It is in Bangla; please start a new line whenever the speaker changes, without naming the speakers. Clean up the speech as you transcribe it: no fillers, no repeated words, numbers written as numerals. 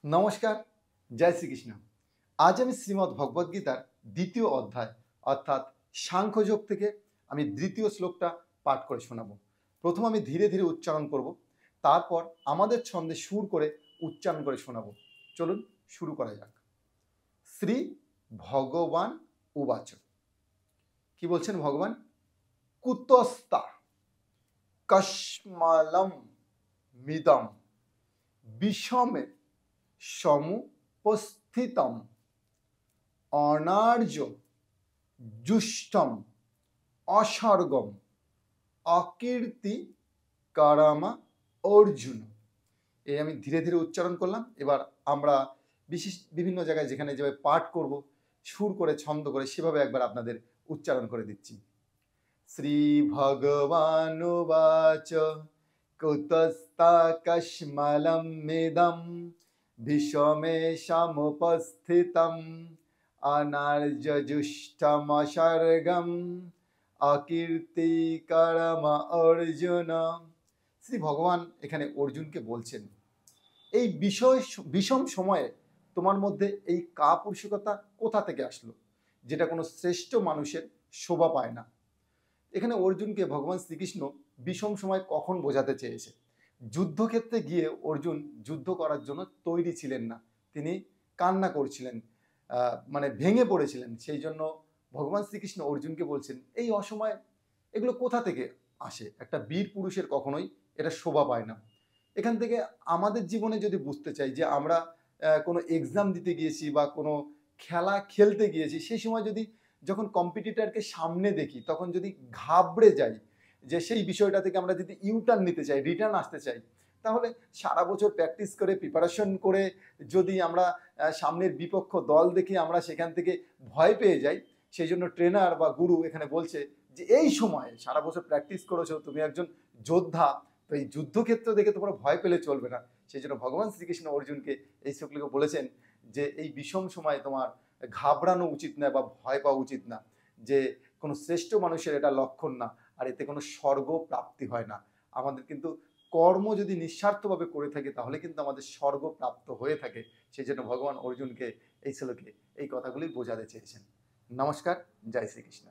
নমস্কার, জয় শ্রীকৃষ্ণ। আজ আমি শ্রীমদ্ ভগবদ্গীতার দ্বিতীয় অধ্যায় অর্থাৎ সাংখ্যযোগ থেকে আমি দ্বিতীয় শ্লোকটা পাঠ করে শোনাবো। প্রথম আমি ধীরে ধীরে উচ্চারণ করব, তারপর আমাদের ছন্দে সুর করে উচ্চারণ করে শোনাবো। চলুন শুরু করা যাক। শ্রী ভগবান উবাচ। কি বলছেন ভগবান? কুতস্তা কস্মালম মিদম বিষমে সমুপস্থিতম অনার্য জুষ্টম অসর্গম অকীর্তি কারামা অর্জুন। এই আমি ধীরে ধীরে উচ্চারণ করলাম। এবার আমরা বিভিন্ন জায়গায় যেখানে যেভাবে পাঠ করব, সুর করে ছন্দ করে, সেভাবে একবার আপনাদের উচ্চারণ করে দিচ্ছি। শ্রী ভগবানুবাচ কুতস্তা কস্মালম মিদম বিষমে সমুপস্থিতম অনার্যজুষ্টমসর্গম অকীর্তিকরম অর্জুন। শ্রী ভগবান এখানে অর্জুনকে বলছেন, এই বিষম সময়ে তোমার মধ্যে এই কাপুরুষতা কোথা থেকে আসলো, যেটা কোনো শ্রেষ্ঠ মানুষের শোভা পায় না। এখানে অর্জুনকে ভগবান শ্রীকৃষ্ণ বিষম সময় কখন বোঝাতে চেয়েছে? যুদ্ধক্ষেত্রে গিয়ে অর্জুন যুদ্ধ করার জন্য তৈরি ছিলেন না, তিনি কান্না করছিলেন, মানে ভেঙে পড়েছিলেন। সেই জন্য ভগবান শ্রীকৃষ্ণ অর্জুনকে বলছেন, এই অসময় এগুলো কোথা থেকে আসে? একটা বীর পুরুষের কখনোই এটা শোভা পায় না। এখান থেকে আমাদের জীবনে যদি বুঝতে চাই যে আমরা কোনো এক্সাম দিতে গিয়েছি বা কোনো খেলা খেলতে গিয়েছি, সেই সময় যদি যখন কম্পিটিটরকে সামনে দেখি, তখন যদি ঘাবড়ে যাই, যে সেই বিষয়টা থেকে আমরা যদি ইউটার্ন নিতে চাই, রিটার্ন আসতে চাই, তাহলে সারা বছর প্র্যাকটিস করে প্রিপারেশন করে যদি আমরা সামনের বিপক্ষ দল দেখে আমরা সেখান থেকে ভয় পেয়ে যাই, সেই জন্য ট্রেনার বা গুরু এখানে বলছে যে এই সময়ে সারা বছর প্র্যাকটিস করেছো, তুমি একজন যোদ্ধা, তো এই যুদ্ধক্ষেত্র দেখে তোমরা ভয় পেলে চলবে না। সেই জন্য ভগবান শ্রীকৃষ্ণ অর্জুনকে এই শ্লোকে বলেছেন যে এই বিষম সময় তোমার ঘাবড়ানো উচিত না বা ভয় পাওয়া উচিত না, যে কোনো শ্রেষ্ঠ মানুষের এটা লক্ষণ না, আর এতে কোনো স্বর্গ প্রাপ্তি হয় না। আমাদের কিন্তু কর্ম যদি নিঃস্বার্থভাবে করে থাকে, তাহলে কিন্তু আমাদের স্বর্গ প্রাপ্ত হয়ে থাকে। সেই জন্য ভগবান অর্জুনকে এই শ্লোকে এই কথাগুলি বোঝাতে চেয়েছেন। নমস্কার, জয় শ্রীকৃষ্ণ।